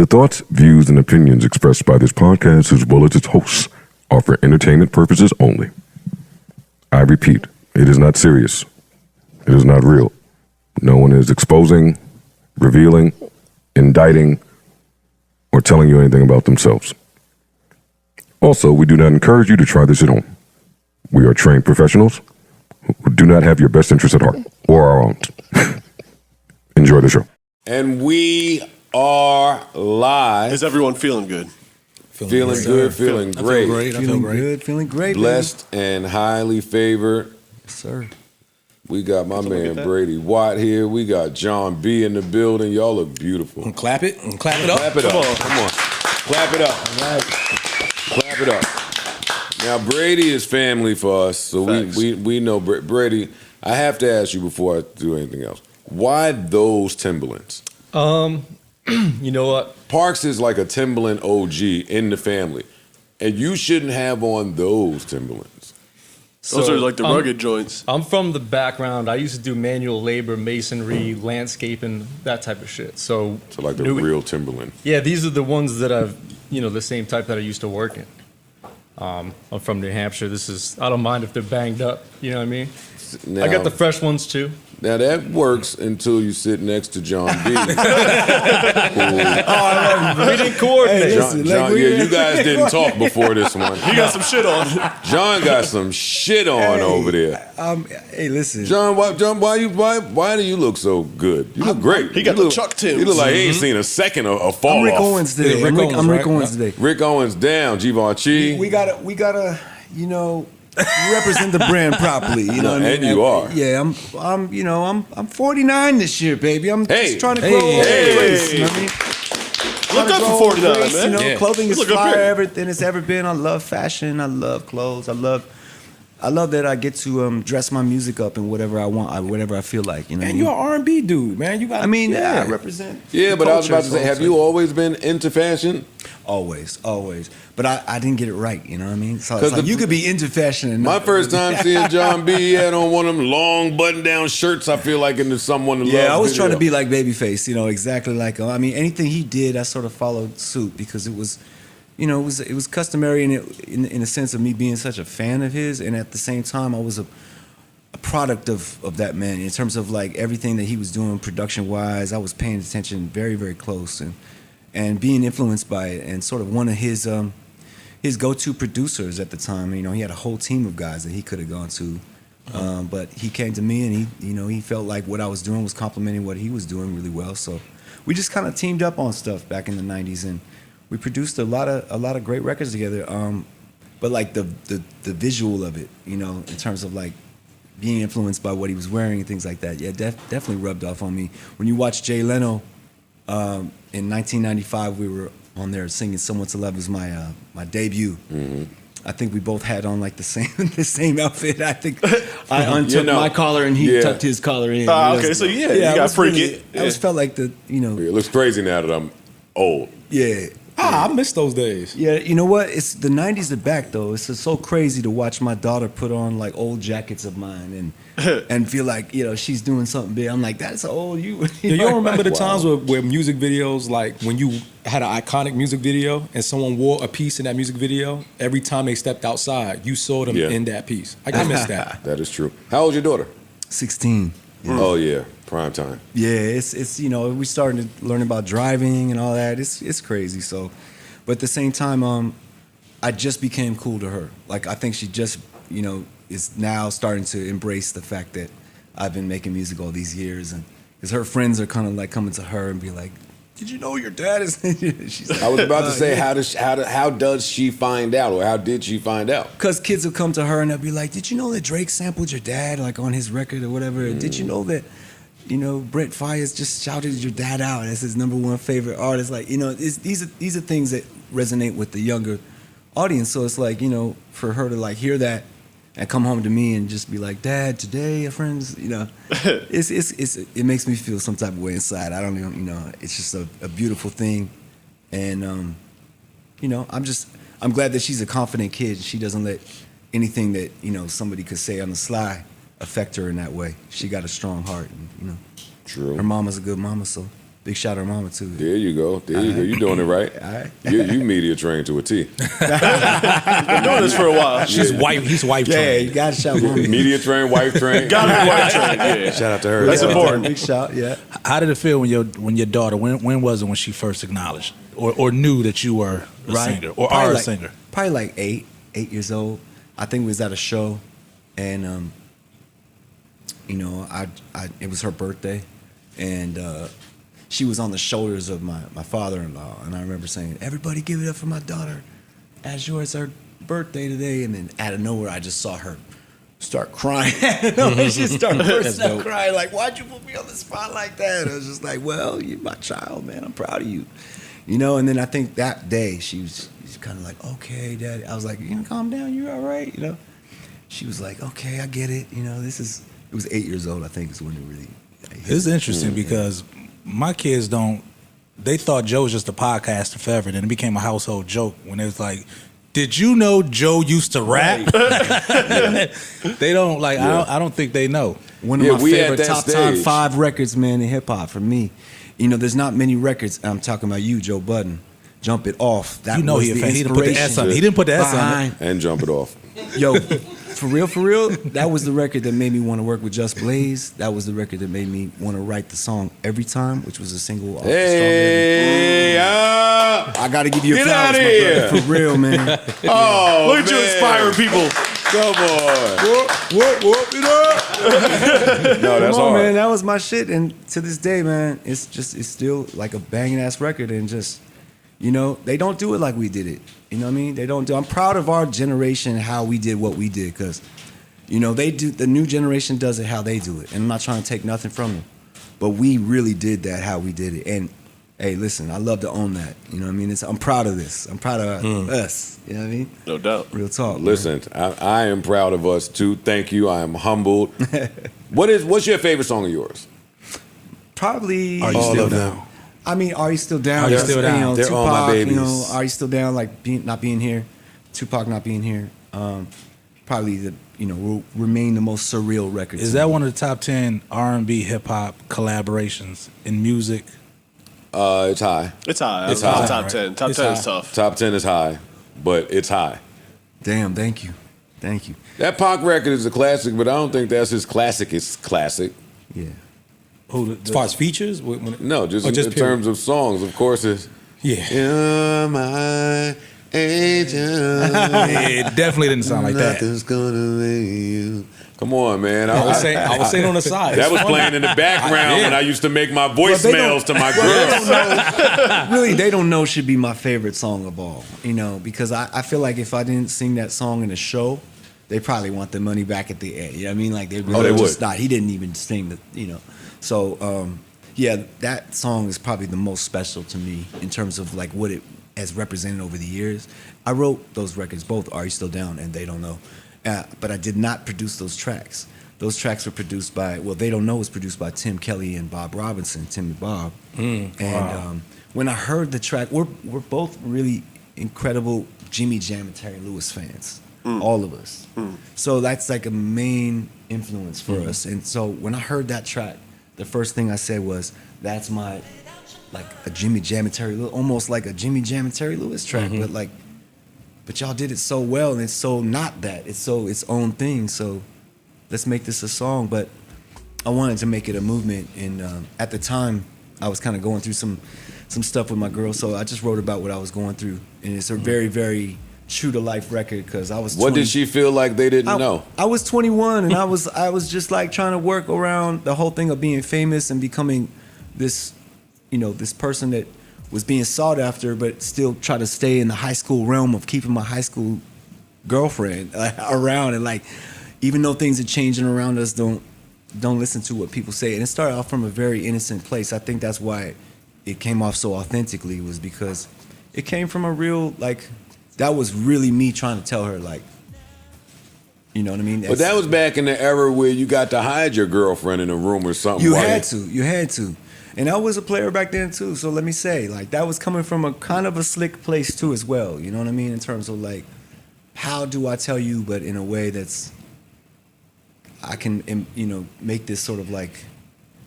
The thoughts, views, and opinions expressed by this podcast, as well as its hosts, are for entertainment purposes only. I repeat, it is not serious. It is not real. No one is exposing, revealing, indicting, or telling you anything about themselves. Also, we do not encourage you to try this at home. We are trained professionals who do not have your best interest at heart, or our own. Enjoy the show. And we are live. Is everyone feeling good? Feeling good, feeling great. Feeling great. Blessed and highly favored. Yes, sir. We got my man Brady Watt here. We got John B in the building. Y'all look beautiful. And clap it. And clap it up. Clap it up. Come on. Clap it up. All right. Clap it up. Now, Brady is family for us, so we know Brady. I have to ask you before I do anything else. Why those Timberlands? You know what? Parks is like a Timberland OG in the family, and you shouldn't have on those Timberlands. Those are like the rugged joints. I'm from the background. I used to do manual labor, masonry, landscaping, that type of shit. So like the real Timberland. Yeah, these are the ones that I've, the same type that I used to work in. I'm from New Hampshire. I don't mind if they're banged up. You know what I mean? Now, I got the fresh ones too. Now that works until you sit next to John B. We didn't coordinate. John, you guys didn't talk before this one. He got some shit on. John got some shit on over there. Hey, listen. John, why do you look so good? You look great. He got the Chuck Tims. You look like he ain't seen a second of fall I'm Rick off. Owens today. I'm Rick Owens today. Rick Owens down. Givenchy. We gotta, represent the brand properly. You know what I mean? And you are. Yeah, I'm 49 this year, baby. I'm just trying to grow old hey. you know what I mean? Look up for 49, man. Clothing is Look up flyer here. everything it's ever been. I love fashion. I love clothes. I love that I get to dress my music up in whatever I want, whatever I feel like. You know, Man, you're an R&B dude, man. You got. I represent. Yeah, but I was about to say, culture, have you always been into fashion? Always. But I didn't get it right. You know what I mean? So 'Cause you could be into fashion and My not. first time seeing John B, he had on one of them long button-down shirts. I feel like into someone to love. Yeah, I was video. trying to be like Babyface. Exactly like him. I mean, anything he did, I sort of followed suit because it was. It was customary in a sense of me being such a fan of his, and at the same time, I was a product of that man in terms of like everything that he was doing production wise. I was paying attention very, very close and being influenced by it, and sort of one of his go-to producers at the time. He had a whole team of guys that he could have gone to, but he came to me and he felt like what I was doing was complementing what he was doing really well. So we just kind of teamed up on stuff back in the '90s and. We produced a lot of great records together, but like the visual of it, in terms of like being influenced by what he was wearing and things like that, yeah, definitely rubbed off on me. When you watch Jay Leno, in 1995, we were on there singing "Someone to Love" was my debut. Mm-hmm. I think we both had on like the same outfit. I think I untucked my collar and he tucked his collar in. Okay, so you got freak it. I just felt like It looks crazy now that I'm old. Yeah. I miss those days. Yeah, you know what? It's the '90s are back though. It's just so crazy to watch my daughter put on like old jackets of mine and feel like she's doing something big. I'm like, that's old you. You don't remember the times where music videos, like when you had an iconic music video and someone wore a piece in that music video, every time they stepped outside, you saw them in that piece. I miss that. That is true. How old's your daughter? 16. Yeah. Oh yeah, prime time. Yeah, it's we started to learn about driving and all that. It's crazy. So, but at the same time, I just became cool to her. Like I think she just is now starting to embrace the fact that I've been making music all these years, and because her friends are kind of like coming to her and be like, "Did you know your dad is?" She's like, I was about to say, how does she find out, or how did she find out? Because kids will come to her and they'll be like, "Did you know that Drake sampled your dad like on his record or whatever? Did you know that Brent Fayez just shouted your dad out as his #1 favorite artist?" Like these are things that resonate with the younger audience. So it's like for her to like hear that and come home to me and just be like, "Dad, today, friends," it makes me feel some type of way inside. I don't even, it's just a beautiful thing, and I'm glad that she's a confident kid. She doesn't let anything that somebody could say on the sly affect her in that way. She got a strong heart, and True. her mama's a good mama, so Big shout out to Mama too. There you go. There you go. You're doing it right. All right. You media trained to a T. Been doing this for a while. He's wife Yeah, trained. you gotta shout Mama. Media trained, wife trained. Gotta be white trained. Yeah. Shout out to her. That's important. Big shout, yeah. How did it feel when your daughter? When was it when she first acknowledged or knew that you were a singer or Probably are a like- singer? Probably like 8 years old. I think we was at a show, and you know, it was her birthday, and she was on the shoulders of my father-in-law, and I remember saying, "Everybody, give it up for my daughter, as yours, her birthday today." And then out of nowhere, I just saw her start crying. She started bursting out crying, like, "Why'd you put me on the spot like that?" I was just like, "Well, you're my child, man. I'm proud of you." You know, and then I think that day she's kind of like, "Okay, Daddy." I was like, "You can calm down. You're all right." You know, she was like, "Okay, I get it." You know, it was 8 years old, I think, is when it really. It's interesting because my kids they thought Joe was just a podcaster forever. Then it became a household joke when it was like, did you know Joe used to rap? They don't like. Yeah. I don't think they know. One of Yeah, my we at favorite that top time stage. 5 records, man, in hip hop for me. You know, there's not many records. I'm talking about you, Joe Budden. Jump It Off. That You know was he a the fan. He didn't put the S on it. He didn't put the S on it. behind. And jump it off. Yo, for real, that was the record that made me want to work with Just Blaze. That was the record that made me want to write the song Every Time, which was a single off Hey, I got to give you a Get flowers, outta my here. brother. For real, man. oh, Look at you inspiring people. Come on. Whoop, it up. No, that's Come on, hard. man. That was my shit. And to this day, man, it's still like a banging ass record. And just, you know, they don't do it like we did it. You know what I mean? They don't do. I'm proud of our generation, how we did what we did. Because, you know, the new generation does it how they do it. And I'm not trying to take nothing from them. But we really did that how we did it. And, hey, listen, I love to own that. You know what I mean? I'm proud of this. I'm proud of us. You know what I mean? No doubt. Real talk. man. Listen, I am proud of us too. Thank you. I am humbled. What's your favorite song of yours? Probably. Are you All still of them. down? I mean, Are You Still Down? Are You Still Down? You know, They're Tupac, all my you know, babies. Are You Still Down? Like not being here, Tupac not being here. Probably will remain the most surreal record. Is to that me. one of the top 10 R&B hip hop collaborations in music? It's high. It's high. It's Top high. Top 10. Top It's 10 is high. tough. Top 10 is high, but it's high. Damn, thank you. That Pac record is a classic, but I don't think that's his classic. Yeah. As far as features, No, just Oh, in period. terms of songs. Of course, it's yeah. You're my angel. It definitely didn't sound like that. Nothing's gonna make you. Come on, man. I was saying on the side. That It's was funny. playing in the background Yeah. when I used to make my they don't- voicemails to my girls. Really, They Don't Know should be my favorite song of all. You know, because I feel like if I didn't sing that song in a show, they probably want the money back at the end. You know what I mean? Like they really they just would. not. He didn't even sing the. You know, so yeah, that song is probably the most special to me in terms of like what it has represented over the years. I wrote those records, both Are You Still Down and They Don't Know, but I did not produce those tracks. Those tracks were produced by, They Don't Know was produced by Tim Kelly and Bob Robinson, Tim and Bob. And when I heard the track, we're both really incredible Jimmy Jam and Terry Lewis fans, all of us. So that's like a main influence for us. And so when I heard that track, the first thing I said was, that's my, like a Jimmy Jam and Terry Lewis, almost like a Jimmy Jam and Terry Lewis track, but y'all did it so well, and it's so not that. It's so its own thing, so let's make this a song. But I wanted to make it a movement, and at the time, I was kind of going through some stuff with my girl, so I just wrote about what I was going through, and it's a very, very true-to-life record, because I was 20. What did she feel like they didn't know? I was 21, and I was just like trying to work around the whole thing of being famous and becoming this, this person that was being sought after, but still try to stay in the high school realm of keeping my high school girlfriend around, and like, even though things are changing around us, don't listen to what people say. And it started off from a very innocent place. I think that's why it came off so authentically, was because it came from a real, like, that was really me trying to tell her, like, you know what I mean? But that was back in the era where you got to hide your girlfriend in a room or something. You right? had to. And I was a player back then too, so let me say, like, that was coming from a kind of a slick place too as well, you know what I mean? In terms of like, how do I tell you, but in a way that's, I can, make this sort of like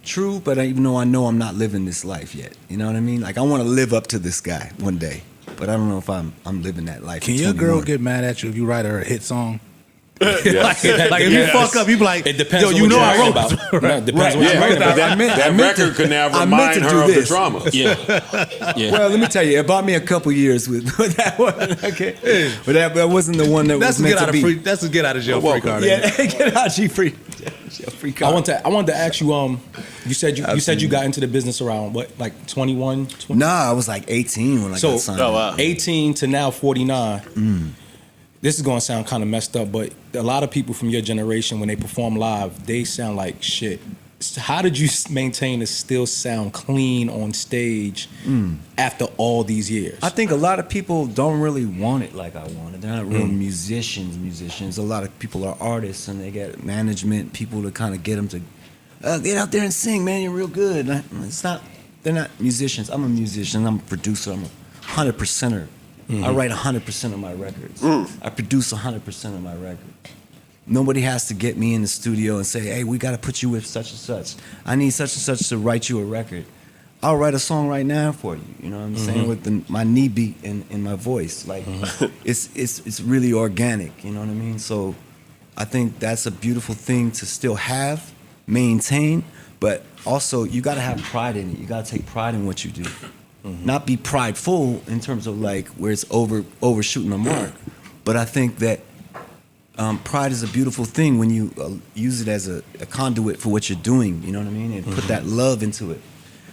true, but even though I know I'm not living this life yet, you know what I mean? Like I want to live up to this guy one day, but I don't know if I'm living that life. Can at your girl 21. get mad at you if you write her a hit song? Yes. Like if you fuck up, you be like, It depends. yo, on you what know you're I writing wrote about. this. No, it depends. Yeah, what you're writing but about. that record could now I meant remind to her do of the this. trauma. Yeah. Well, let me tell you, it bought me a couple years with that one. Okay, but that wasn't the one that That's was to meant get out to of be. free. That's to get out of jail free welcome. card. Yeah, get out, G free. Free I card. wanted to ask you. You said you got into the business around what, like 21? 20? Nah, I was like 18 when I So- got signed. Oh, wow. 18 to now 49. This is going to sound kind of messed up, but a lot of people from your generation, when they perform live, they sound like shit. So how did you maintain to still sound clean on stage after all these years? I think a lot of people don't really want it like I want it. They're not real musicians. A lot of people are artists, and they get management people to kind of get them to get out there and sing. Man, you're real good. It's not. They're not musicians. I'm a musician. I'm a producer. I'm a 100%er. I write 100% of my records. I produce 100% of my records. Nobody has to get me in the studio and say, hey, we got to put you with such and such. I need such and such to write you a record. I'll write a song right now for you. You know what I'm saying? With my knee beat in my voice. Like, it's really organic. You know what I mean? So I think that's a beautiful thing to still have, maintain, but also you got to have pride in it. You got to take pride in what you do. Not be prideful in terms of like where it's overshooting the mark, but I think that pride is a beautiful thing when you use it as a conduit for what you're doing. You know what I mean? And put that love into it,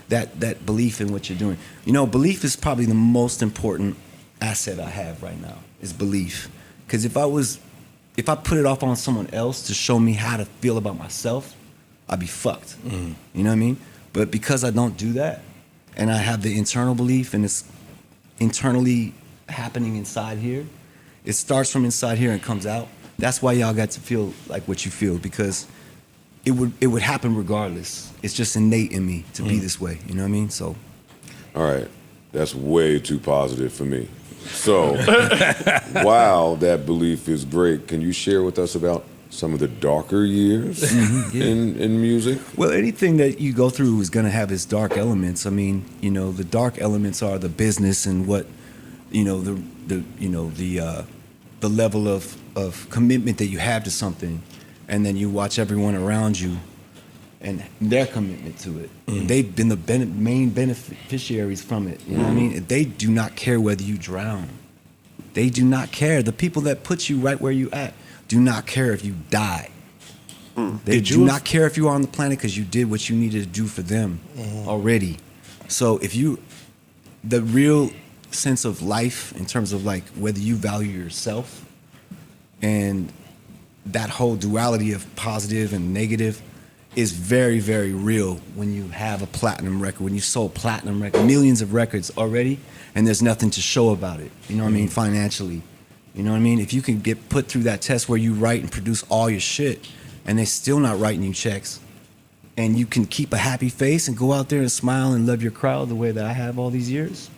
that belief in what you're doing. You know, belief is probably the most important asset I have right now. Is belief, because if I put it off on someone else to show me how to feel about myself, I'd be fucked. You know what I mean? But because I don't do that, and I have the internal belief, and it's internally happening inside here. It starts from inside here and comes out. That's why y'all got to feel like what you feel, because it would happen regardless. It's just innate in me to be this way. You know what I mean? So, All right, that's way too positive for me. So, while that belief is great, can you share with us about some of the darker years in music? well, anything that you go through is going to have its dark elements. I mean, you know, the dark elements are the business and what, you know, the level of commitment that you have to something, and then you watch everyone around you and their commitment to it. They've been the main beneficiaries from it. You know what I mean? They do not care whether you drown. They do not care. The people that put you right where you at do not care if you die. They do not care if you are on the planet, because you did what you needed to do for them already. So the real sense of life in terms of like whether you value yourself and that whole duality of positive and negative is very, very real when you have a platinum record, when you sold platinum record, millions of records already, and there's nothing to show about it. You know what I mean? Financially. You know what I mean? If you can get put through that test where you write and produce all your shit and they're still not writing you checks, and you can keep a happy face and go out there and smile and love your crowd the way that I have all these years,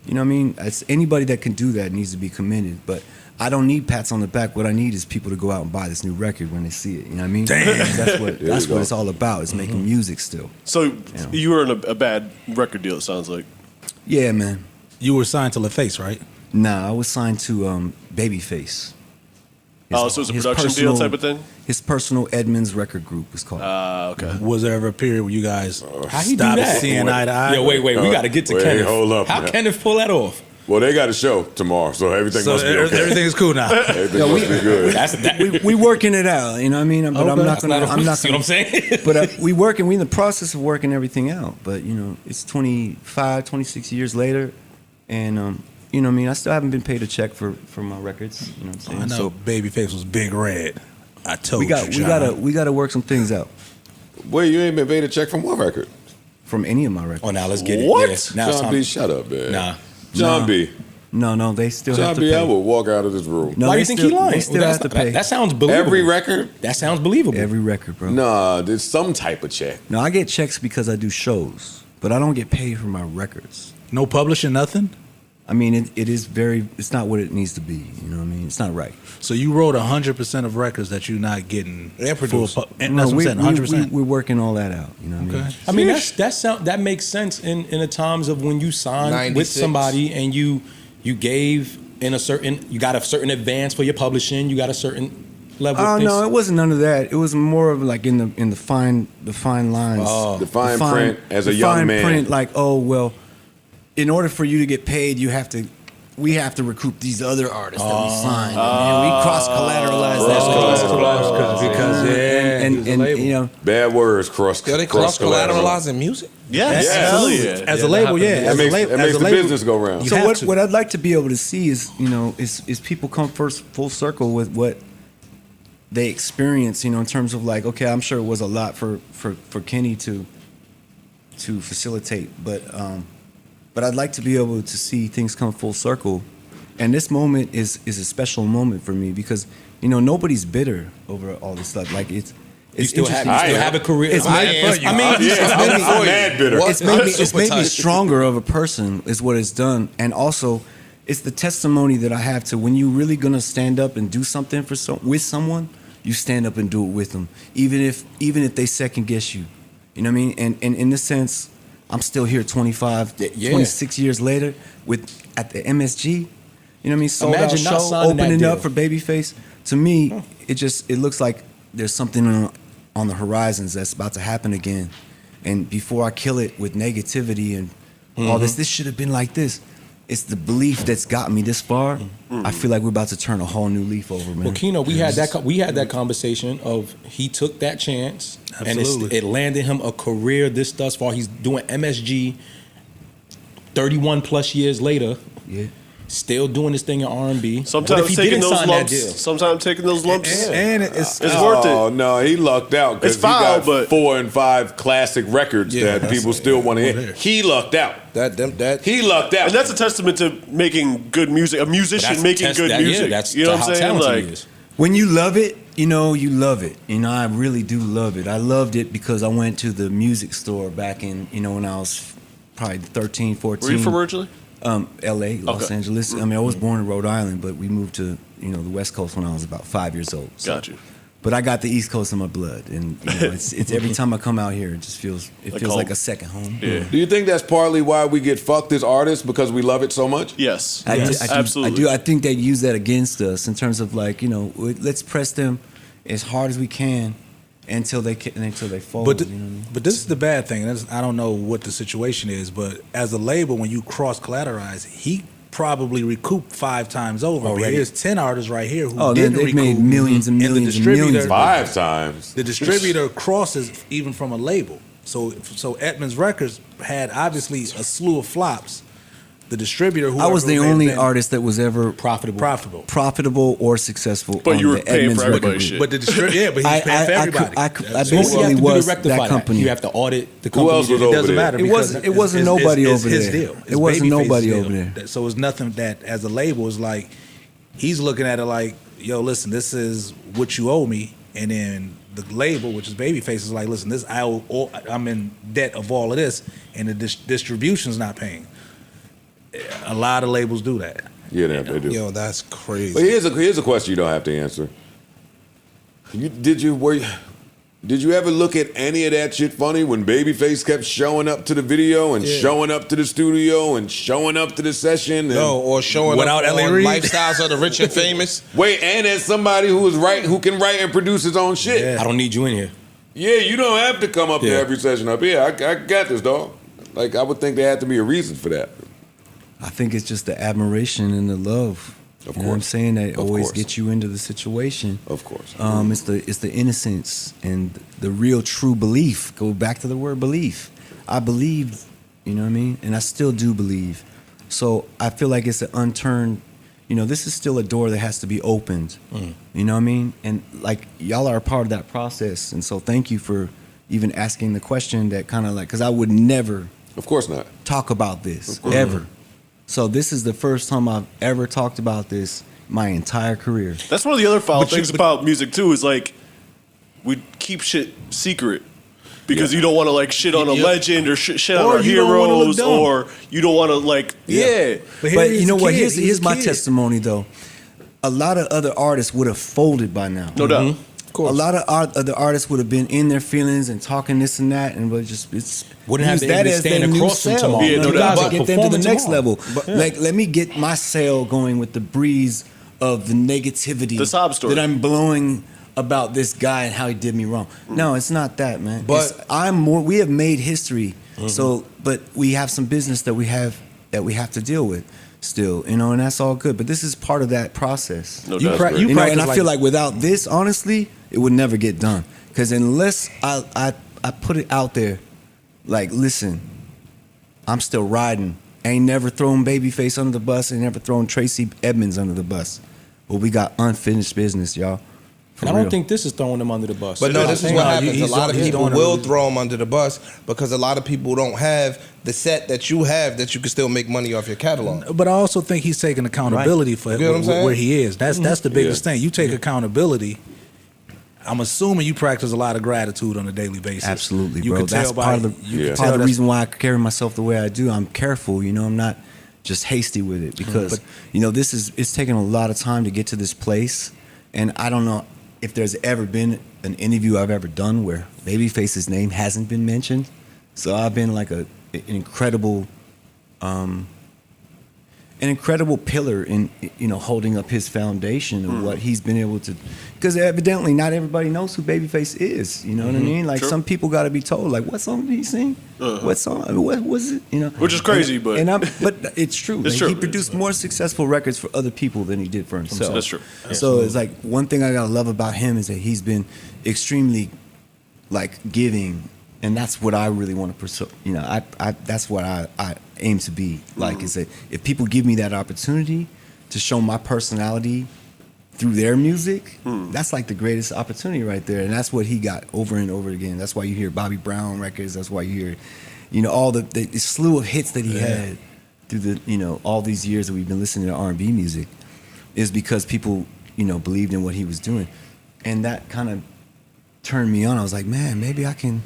you know what I mean? It's anybody that can do that needs to be commended. But I don't need pats on the back. What I need is people to go out and buy this new record when they see it. You know what I mean? Damn. That's what There you go. it's all about. It's making music still. So you were in a bad record deal, it sounds like. Yeah, man. You were signed to LaFace, right? Nah, I was signed to Babyface. Oh, so it's a his production deal type of thing? His personal Edmonds record group was called. Okay. Was there ever a period where you guys How he do stopped that? seeing eye to eye? Yo, wait, we got to get to Wait, Kenneth. hold up, How man. Kenneth pull that off? Well, they got a show tomorrow, so everything So must be okay. everything is cool now. Everything must be good. That's that. we working it out, you know what I mean? But I'm not gonna. I'm not See what I'm gonna. saying? But we in the process of working everything out. But you know, it's 25, 26 years later, and you know what I mean? I still haven't been paid a check for my records. You know what I'm saying? I know So Babyface was big red. I told we you, John. gotta work some things out Wait, you ain't been paid a check from one record? from any of my records. Oh, now let's get it. What? Yeah. Now it's John time. B, shut up, man. Nah. John Nah. B. No, they still have John to B, pay. I will walk out of this room. No, Why do they you think still, he lying? They still Well, have to pay that sounds believable. Every record? That sounds believable. every record, bro. Nah, there's some type of check. No, I get checks because I do shows, but I don't get paid for my records. No publishing, nothing. I mean, it is very. It's not what it needs to be. You know what I mean? It's not right. So you wrote 100% of records that you're not getting And produced. full and that's what I'm saying, 100%. We're working all that out. You know what I mean? Okay. I mean, that makes sense in the times of when you signed 96. with somebody and you gave you got a certain advance for your publishing, you got a certain level. Oh of no, it wasn't none of that. It was more of like in the fine lines. Oh. The fine print as a young man. Print, like, oh well, in order for you to get paid, we have to recoup these other artists that we signed. And we cross collateralize that. And you know, Bad words cross. Yo, they cross collateralizing music. Yes. Absolutely. Hell yeah. As a label, yeah. That makes the business go round. You so have to. what I'd like to be able to see is, you know, is people come first full circle with what they experience, you know, in terms of like, okay, I'm sure it was a lot for Kenny to facilitate, but I'd like to be able to see things come full circle, and this moment is a special moment for me because, you know, nobody's bitter over all this stuff. Like it's You still interesting. have a career. It's I made- am. I mean, I'm mad bitter. What? it's made me Super tight. stronger of a person is what it's done, and also it's the testimony that I have to when you really gonna stand up and do something with someone, you stand up and do it with them, even if they second guess you. You know what I mean? And in this sense, I'm still here 26 years later at the MSG. You know what I mean? Sold Imagine out not show, signing that opening deal. up for Babyface. To me, it looks like there's something on the horizons that's about to happen again. And before I kill it with negativity and all this should have been like this. It's the belief that's got me this far. I feel like we're about to turn a whole new leaf over, man. Well, Keno, we had that conversation of he took that chance, Absolutely. and it landed him a career thus far. He's doing MSG 31 plus years later, Yeah. still doing this thing in R&B. Sometimes What if he taking didn't those sign that lumps. deal? Sometimes taking those lumps. and it's It's worth Oh it. no, he lucked out because It's he foul, got but- 4 and 5 classic records Yeah, that people still want to hear. there. He lucked out. That He lucked out. And that's a testament to making good music. A musician That's making test- good that- yeah, music. that's you know what how I'm saying? talented Like, he is. When you love it, you know, you love it. You know, I really do love it. I loved it because I went to the music store back in, you know, when I was probably 13, 14. were you from originally? L.A., Los Okay. Angeles. I mean, I was born in Rhode Island, but we moved to, you know, the West Coast when I was about 5 years old. So. Got you. But I got the East Coast in my blood, and you know, it's every time I come out here, it just feels Like feels home. like a second home. Yeah. Do you think that's partly why we get fucked as artists because we love it so much? Yes. Absolutely. I think they use that against us in terms of like, you know, let's press them as hard as we can until they fold. But you know what I mean? but this is the bad thing. I don't know what the situation is, but as a label, when you cross collateralize, he probably recouped 5 times over. But Already. here's 10 artists right here who Oh, didn't they've recoup. made millions and the millions and distributor- millions of 5 times. The distributor crosses even from a label. So Edmonds Records had obviously a slew of flops. The distributor, I was the whoever may have only been artist that was ever profitable. or successful. But on you were the paying Edmonds for everybody's record shit. But the distributor, yeah, but he's paying for everybody. I That's So what do you have basically to do was to rectify that company. You have to audit the Who company. else was It over doesn't there? matter. It because wasn't nobody it's over his there. deal. It wasn't Babyface's nobody deal. over there. So it's nothing that, as a label, is like he's looking at it like, yo, listen, this is what you owe me, and then the label, which is Babyface, is like, listen, I'm in debt of all of this, and the distribution's not paying. A lot of labels do that. Yeah, they do. Yo, that's crazy. But here's a question you don't have to answer. Did you ever look at any of that shit funny when Babyface kept showing up to the video and showing up to the studio and showing up to the session? And No, or showing Without up Ellie on Reed? Lifestyles of the Rich and Famous. wait, and as somebody who can write and produce his own shit. Yeah. I don't need you in here. Yeah, you don't have to come up to Yeah. every session up here. I got this, dog. Like, I would think there had to be a reason for that. I think it's just the admiration and the love. Of You know what I'm course. saying? That Of always course. gets you into the situation. Of course. It's the innocence and the real true belief. Go back to the word belief. I believed, you know what I mean? And I still do believe. So I feel like it's an unturned, you know, this is still a door that has to be opened. You know what I mean? And like y'all are a part of that process. And so thank you for even asking the question that kind of like, because I would never Of course not. talk about this ever. So this is the first time I've ever talked about this my entire career. That's one of the other foul But you- things about music too. Is like we keep shit secret. because you don't want to like shit on a legend or shit on Or our you don't wanna look heroes, dumb. or you don't want to like But you know what? Here's my testimony though. A lot of other artists would have folded by now. no doubt. A lot of other artists would have been in their feelings and talking this and that, and would just Wouldn't have use been able to as stand their new across from sale. tomorrow. Yeah, no You doubt. guys But get them to the performing next tomorrow. level. Like, let me get my sale going with the breeze of the negativity The sob story. that I'm blowing about this guy and how he did me wrong. No, it's not that, man. But- we have made history. So, but we have some business that we have to deal with still, you know, and that's all good. But this is part of that process. No You doubt. pra- Great. you You know, and practice I feel like without this, honestly, it would never get done. Because unless I put it out there, like, listen, I'm still riding. Ain't never thrown Babyface under the bus. Ain't never thrown Tracy Edmonds under the bus. But we got unfinished business, y'all. For And I don't real. think this is throwing them under the bus. But no, this is I what think happens. A he's lot of doing- he's people doing a will really- throw them under the bus because a lot of people don't have the set that you have that you can still make money off your catalog. But I also think he's taking accountability for You get what I'm saying? where he is. That's the biggest thing. You take accountability. I'm assuming you practice a lot of gratitude on a daily basis. Absolutely, You bro. can That's tell by part of the, you can part tell of the that's- reason why I carry myself the way I do. I'm careful, you know. I'm not just hasty with it because, you know, it's taken a lot of time to get to this place. And I don't know if there's ever been an interview I've ever done where Babyface's name hasn't been mentioned. So I've been like an incredible pillar in, you know, holding up his foundation of what he's been able to, because evidently not everybody knows who Babyface is. You know what I mean? Like, True. some people got to be told, like, what song did he sing? What song? What was it? You know, Which is crazy, but but it's true. It's Like, true. He produced more successful records for other people than he did for himself. That's true. So it's like, one thing I gotta love about him is that he's been extremely, like, giving, and that's what I really want to pursue. You know, I that's what I aim to be like. Is that if people give me that opportunity to show my personality through their music, that's like the greatest opportunity right there. And that's what he got over and over again. That's why you hear Bobby Brown records. That's why you hear, you know, all the slew of hits that he had through the, you know, all these years that we've been listening to R&B music, is because people, you know, believed in what he was doing. And that kind of turned me on. I was like, man, maybe I can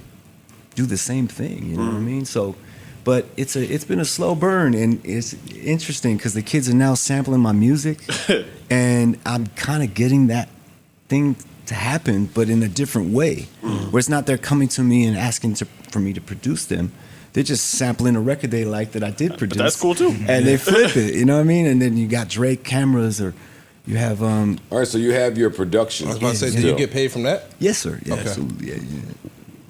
do the same thing. You know what I mean? So, but it's been a slow burn, and it's interesting because the kids are now sampling my music, and I'm kind of getting that thing to happen, but in a different way, where it's not they're coming to me and asking for me to produce them. They're just sampling a record they like that I did produce. that's cool, too. And they flip it, you know what I mean? And then you got Drake cameras, or you have All right, so you have your production. I was about to say, do still. you get paid from that? yes, sir, yeah, Okay. absolutely, yeah.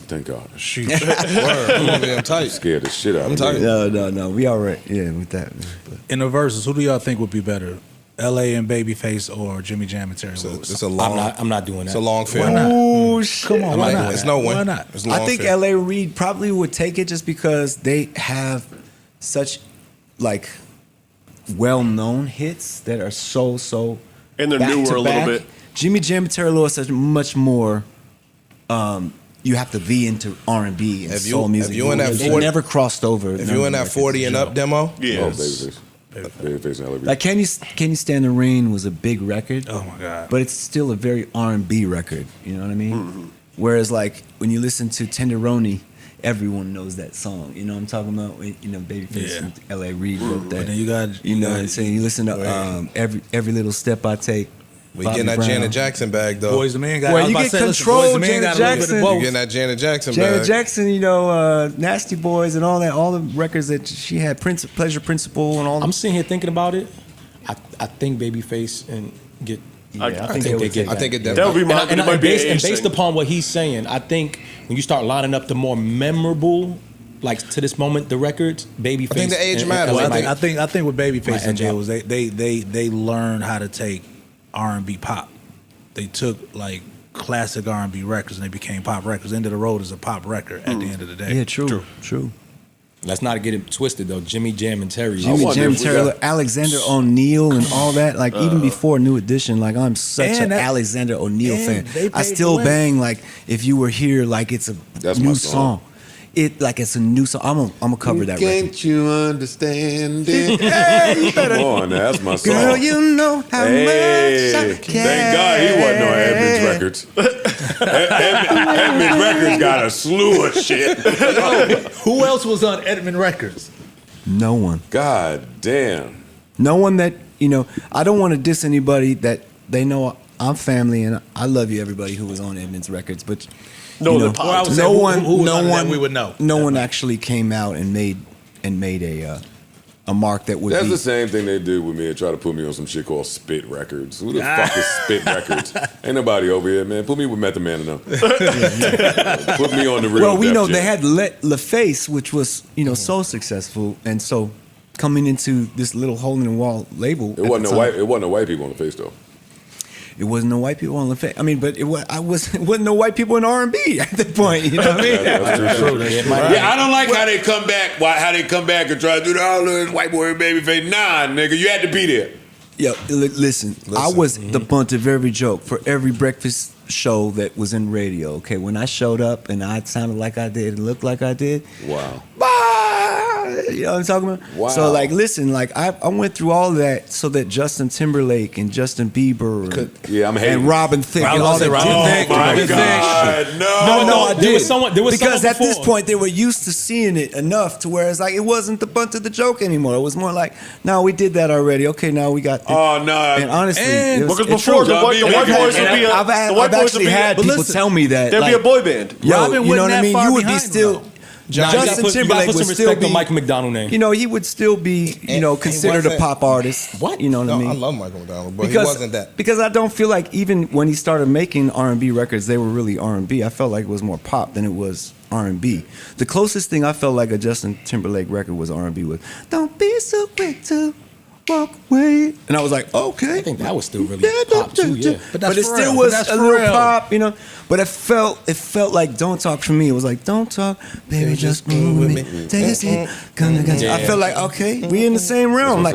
Thank God. Shoot. Word. I'm tight. Scared the shit out I'm of tight. me. No, we all right, yeah, with that. But In the verses, who do y'all think would be better, L.A. and Babyface or Jimmy Jam and Terry So Lewis? it's a long. I'm not doing It's that. a long Why film. not? oh shit! Come on, why Like, not? it's no win. Why not? It's a long I think film. L.A. Reid probably would take it just because they have such, like, well-known hits that are so And they're back newer to a little back. bit. Jimmy Jam and Terry Lewis are much more. You have to be into R&B and If you- soul music. if you in that They 40 never crossed over. If none you of in the that records 40 and that up demo, Yeah. Oh, Babyface. Babyface and Ellie. Like, Can You Stand the Rain was a big record. Oh my God. But it's still a very R&B record. You know what I mean? Whereas, like, when you listen to Tenderoni, everyone knows that song. You know what I'm talking about? You know, Babyface Yeah. and L.A. Reid wrote that. And then you got You know what I'm saying? You listen to every little step I take. we Bobby getting that Brown. Janet Jackson bag though. Boys the Man got. Well, I was you about get to say, listen, control, Boys the Man Janet got a little bit Jackson. of You both. getting that Janet Jackson Janet bag. Jackson, you know, Nasty Boys and all that, all the records that she had, Pleasure Principle and all. I'm sitting here thinking about it. I think Babyface and get. I think they they would get I think it That would be definitely. my. And it might be based, an and age based thing. upon what he's saying, I think when you start lining up the more memorable, like to this moment, the records, Babyface. I think the age and- matters. and- Well, I think what Babyface Might and edge did out. was they learned how to take R&B pop. They took like classic R&B records and they became pop records. End of the Road is a pop record at the end of the day. yeah, true. Let's not get it twisted though. Jimmy Jam and Terry. Jimmy wonder Jam, if we Terry, got- Alexander O'Neal, and all that. Like, even before New Edition, like, I'm such And an that- Alexander O'Neal and fan. they I paved still the way. bang like If You Were Here, like it's a That's my new song. song. It like it's a new song. I'm gonna cover that record. Can't you understand it? Come on, that's my song. Girl, you know how much I Hey, care. thank God he wasn't on Edmonds Records. Edmonds Records got a slew of shit. Who else was on Edmund Records? No one. God damn. No one that, I don't want to diss anybody that they know I'm family and I love you, everybody who was on Edmonds Records, but No, the Well, I pop. would say no who one, was no on it that one, we would know. No one actually came out and made a mark that would That's be. the same thing they did with me and try to put me on some shit called Spit Records. Who the fuck is Spit Records? Ain't nobody over here, man. Put me with Method Man enough. Put me on the real. Well, we Def know Jam. they had LaFace, which was so successful, and so coming into this little hole in the wall label. It wasn't no white people on the face though. It wasn't no white people on LaFace. I mean, but it wasn't no white people in R&B at that point. You know what I mean? That's true. Yeah, I don't like how they come back. How they come back and try to do the white boy baby face. Nah, nigga, you had to be there. Yo, listen, I was the bunt of every joke for every breakfast show that was in radio. Okay, when I showed up and I sounded like I did and looked like I did. Wow. You know what I'm talking about? Wow. So listen, I went through all that so that Justin Timberlake and Justin Bieber I'm hating. and Robin Thicke and all that. Oh my God, No, I there did. was someone because at this before. point they were used to seeing it enough to where it's like it wasn't the bunt of the joke anymore. It was more like, no, we did that already. Okay, now we got this. Oh no. And honestly, And- it was, Because it's before true. the white boys would be I've actually had but people listen, tell me that there'd be like, a boy band. Yo, Robin you know wasn't what I that mean? far You would be behind, still. though. Justin you Timberlake gotta put would some still respect be on Mike McDonald name. he would still be, considered a wasn't- pop artist. What? You know what I No, mean? I love Michael McDonald, but he wasn't that. Because I don't feel like even when he started making R&B records, they were really R&B. I felt like it was more pop than it was R&B. The closest thing I felt like a Justin Timberlake record was R&B was "Don't Be So Quick to Walk Away," and I was like, okay. I think that was still really pop too, yeah. But But that's it for still real. was But that's a for little real. pop, But it felt like "Don't Talk" for me. It was like "Don't talk, baby, just move with me. Take a seat, come together." I felt like okay, we in the same realm, but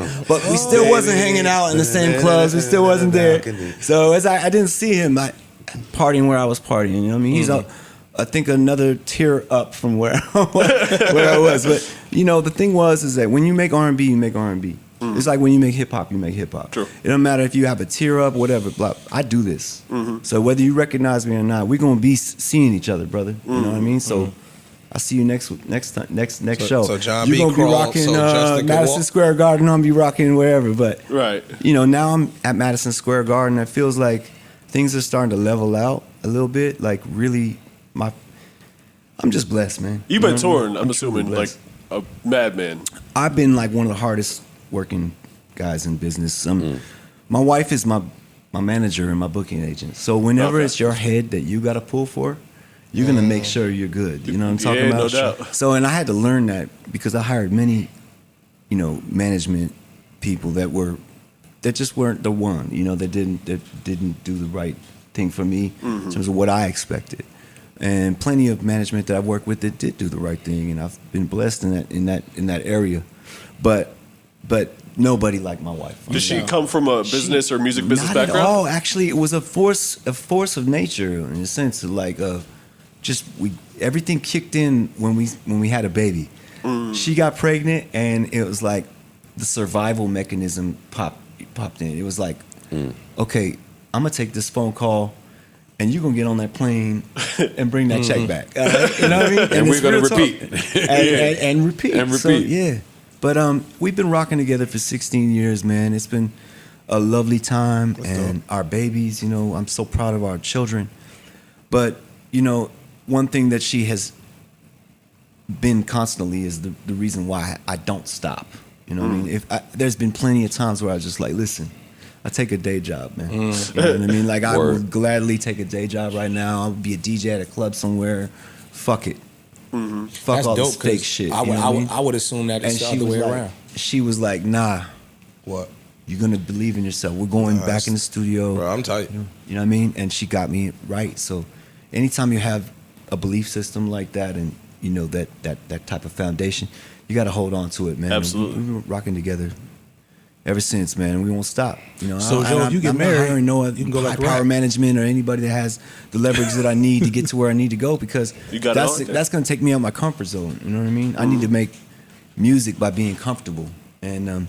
we still wasn't hanging out in the same clubs. We still wasn't there. So as I didn't see him partying where I was partying. You know what I mean? He's I think another tier up from where where I was. But the thing is that when you make R&B, you make R&B. It's like when you make hip hop, you make hip hop. True. It don't matter if you have a tear up, whatever. Blah. I do this. So whether you recognize me or not, we're gonna be seeing each other, brother. You know what I mean? So I see you next show. So John You're B. gonna be crawled rocking so Justin could Madison walk? Square Garden. I'm gonna be rocking wherever. But Right. now I'm at Madison Square Garden. It feels like things are starting to level out a little bit. Like really, I'm just blessed, man. You've You been know what I touring, mean? I'm truly assuming, like blessed. a madman. I've been like one of the hardest working guys in business. My wife is my manager and my booking agent. So whenever Okay. it's your head that you got to pull for, you're gonna make sure you're good. You know what I'm talking Yeah, no about? doubt. So, and I had to learn that because I hired many, management people that just weren't the one. That didn't do the right thing for me in terms of what I expected. And plenty of management that I've worked with that did do the right thing, and I've been blessed in that area. But nobody like my wife. Did she come from a business or music business Not background? at all. Actually, it was a force of nature in a sense of like everything kicked in when we had a baby. She got pregnant, and it was like the survival mechanism popped in. It was like, okay, I'm gonna take this phone call, and you're gonna get on that plane and bring that check back. You know what I mean? And we're it's gonna real talk. repeat. and repeat. And So, repeat. yeah. But we've been rocking together for 16 years, man. It's been a lovely time, and our babies. I'm so proud of our children. But one thing that she has been constantly is the reason why I don't stop. You know what I mean? There's been plenty of times where I was just like, listen, I take a day job, man. You know what I mean? Like I Word. would gladly take a day job right now. I'll be a DJ at a club somewhere. Fuck it. Fuck That's all dope. this fake 'Cause shit. I you know what I mean? would assume that it's the other way around. She was like, nah, What? you're gonna believe in yourself. We're going Nah, back in the studio. Bro, I'm tight. You know what I mean? And she got me right. So anytime you have a belief system like that and that type of foundation, you gotta hold on to it, man. Absolutely. We've been rocking together ever since, man. We won't stop. So, Joe, if you get I'm married, not hiring no you can go back to power rap. management or anybody that has the leverage that I need to get to where I need to go because You got it that's on there. that's gonna take me out my comfort zone. You know what I mean? I need to make music by being comfortable and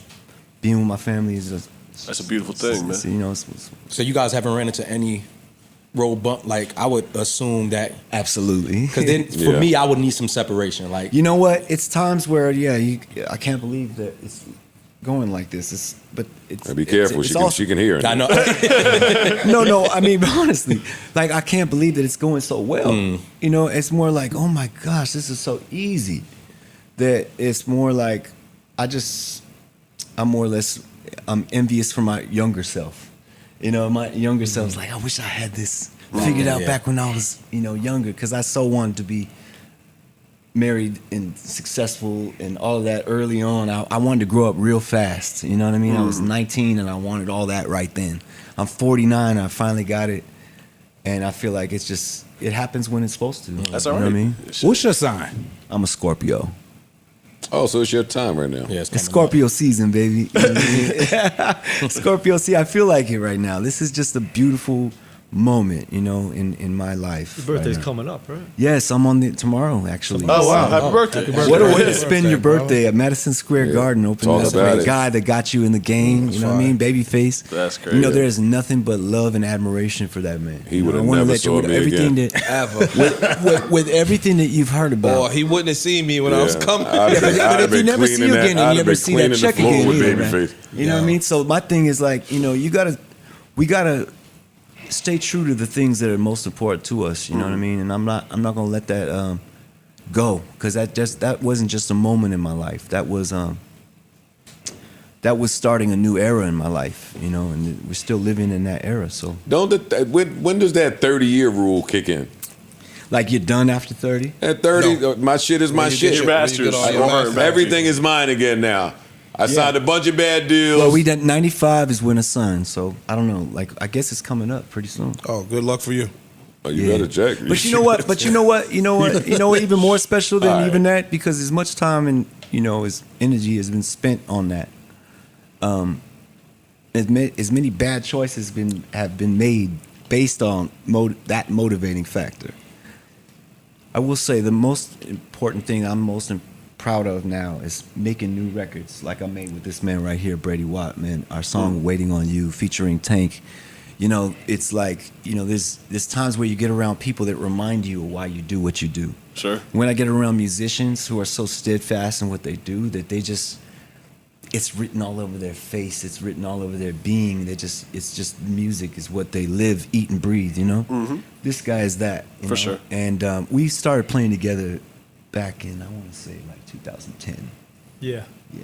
being with my family is just That's a beautiful thing, man. it's- So you guys haven't ran into any robust. Like I would assume that Absolutely. because then for Yeah. me, I would need some separation. Like You know what? It's times where I can't believe that it's going like this. Be careful. She can hear. I know. No. I mean, honestly, like I can't believe that it's going so well. You know, it's more like, oh my gosh, this is so easy. That it's more like I'm more or less envious for my younger self. You know, my younger self's like, I wish I had this figured out back when I was, younger, because I so wanted to be married and successful and all of that early on. I wanted to grow up real fast. You know what I mean? I was 19 and I wanted all that right then. I'm 49. I finally got it, and I feel like it happens when it's supposed to. That's You all know right. what I mean? What's your sign? I'm a Scorpio. Oh, so it's your time right now. Yeah, It's Scorpio season, baby. You know what I mean? Scorpio season. I feel like it right now. This is just a beautiful moment, in my life. Your birthday's right now. coming up, right? Yes, I'm on tomorrow, actually. Oh wow! Happy birthday! What a way to Happy spend birthday, your bro. birthday at Madison Square Garden, opening Talk up about with a it. guy that got you in the game. You know what I mean? Babyface. That's You know, crazy. there is nothing but love and admiration for that man. He You know, would've I wanna never let you- saw with me everything again. that with everything that you've heard about. Or he wouldn't have seen me when I was coming. I'd But if you never see you again and you never see that check again, either, man. Babyface. You know what I mean? So my thing is like, we gotta stay true to the things that are most important to us. You know what I mean? And I'm not gonna let that go, because that wasn't just a moment in my life. That was starting a new era in my life. And we're still living in that era. So When does that 30-year rule kick in? like you're done after 30. At 30, my shit is my When you shit. get Your masters. all your Or masters. her Everything is mine again now. I signed a bunch of bad deals. Well, we done 95 is when it's signed. So I don't know. Like I guess it's coming up pretty soon. Oh, good luck for you. Oh, you better check. But you know what? You know what? Even more special than All right. even that, because as much time and as energy has been spent on that, as many bad choices have been made based on that motivating factor. I will say the most important thing I'm most proud of now is making new records, like I made with this man right here, Brady Watt. Man, our song "Waiting on You" featuring Tank. It's like there's times where you get around people that remind you of why you do what you do. Sure. When I get around musicians who are so steadfast in what they do that it's written all over their face, it's written all over their being. It's just music is what they live, eat, and breathe. Mm-hmm. This guy is that. For sure. And we started playing together back in, I want to say, like 2010. Yeah. Yeah.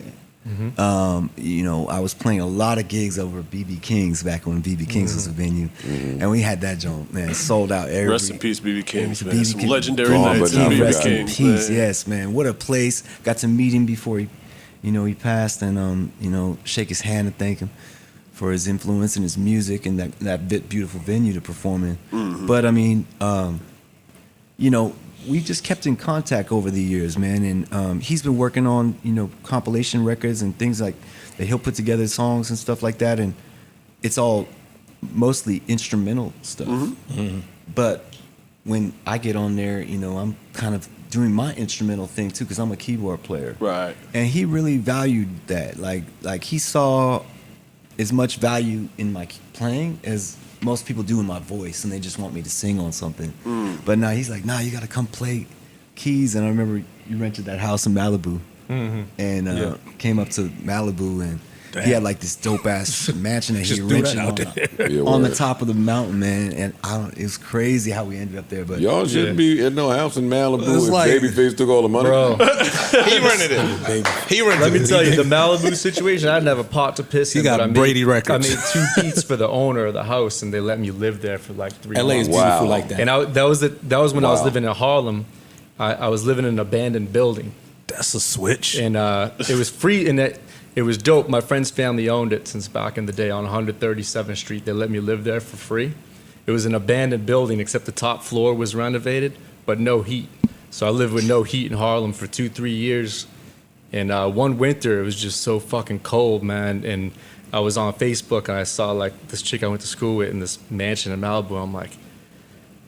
I was playing a lot of gigs over BB King's back when BB King's was a venue, and we had that joint, man, sold out every. Rest in peace, BB King. every- Man. BB Some King. legendary Gone, nights. but now in we BB Rest got in King. peace. man. Yes, man. What a place. Got to meet him before he passed, and shake his hand and thank him for his influence and his music and that beautiful venue to perform in. Mm-hmm. But I mean, we just kept in contact over the years, man. And he's been working on compilation records and things like that. He'll put together songs and stuff like that, and it's all mostly instrumental stuff. Mm-hmm. But when I get on there, I'm kind of doing my instrumental thing too, because I'm a keyboard player. Right. And he really valued that. Like he saw as much value in my playing as most people do in my voice, and they just want me to sing on something. But now he's like, you got to come play keys. And I remember you rented that house in Malibu, and came up to Malibu, and he had like this dope ass mansion that he Just threw rented that out there. Yeah, on the word. top of the mountain, man. And it was crazy how we ended up there. But Y'all shouldn't be in no house in Malibu It's if like- Babyface took all the money. Bro, He rented it. He rented let me it. tell you, the Malibu situation, I didn't have a pot to piss He in. got but I Brady made, records. I made 2 beats for the owner of the house, and they let me live there for like 3 LA is months. beautiful Wow. like that. And that was when I was Wow. living in Harlem. I was living in an abandoned building, That's a switch. and it was free, and it was dope. My friend's family owned it since back in the day on 137th Street. They let me live there for free. It was an abandoned building, except the top floor was renovated, but no heat. So I lived with no heat in Harlem for 2-3 years. And one winter, it was just so fucking cold, man. And I was on Facebook, and I saw like this chick I went to school with in this mansion in Malibu. I'm like,